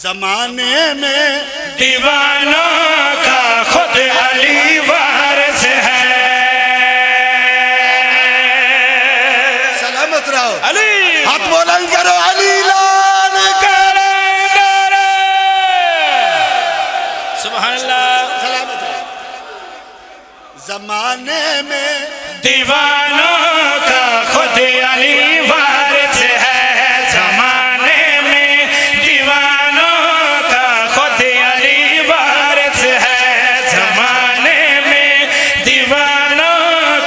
जमाने में दीवानों का खुद अली वारिस है। सलामत रहो अली, हाथ बुलंद करो, अली लाल सुभान अल्लाह। सलामत रहो। जमाने में दीवानों का खुद अली वारिस है। जमाने में दीवानों का खुद अली वारिस है। जमाने में दीवानों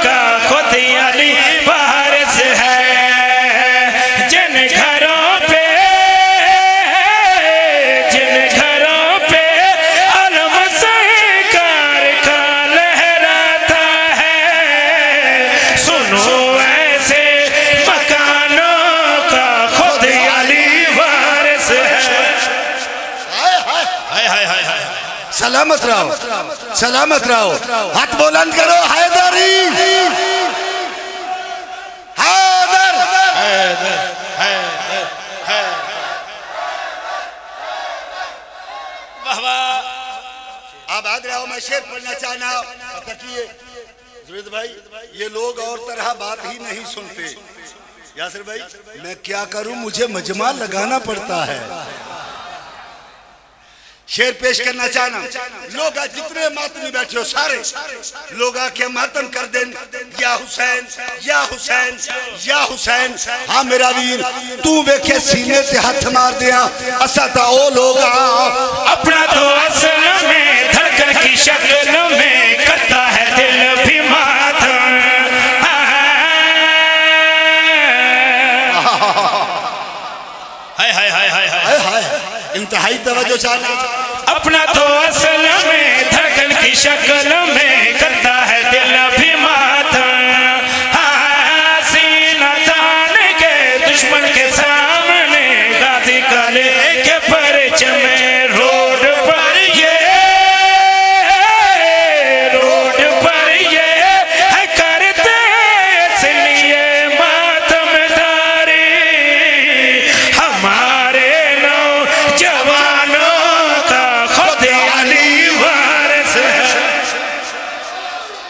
का खुद अली वारिस है। जिन घरों पे अलम सरकार का लहराता है, सुनो ऐसे मकानों का खुद अली वारिस है। हाय हाय हाय हाय। सलामत रहो, सलामत रहो। हाथ बुलंद करो, हैदरी हैदर। वाह वाह। अब आ रहा हूं, मैं शेर पढ़ना चाहना। तकिए जुबैद भाई, ये लोग और तरह बात ही नहीं सुनते। यासिर भाई, मैं क्या करूं, मुझे मजमा लगाना पड़ता है। शेर पेश करना चाहना। लोग जितने मातमी बैठे हो सारे लोग आके मातम कर दें, या हुसैन या हुसैन या हुसैन। हाँ मेरा वीर, तू वेखे सीने ते हाथ मार दिया, असा तो ओ लोग अपना तो असल में धड़कन की शक्ल में करता है दिल भी मातम। हाय हाय हाय हाय हाय हाय, इंतहाई तवज्जो चाहना। अपना तो असल में धड़कन की शक्ल में करता है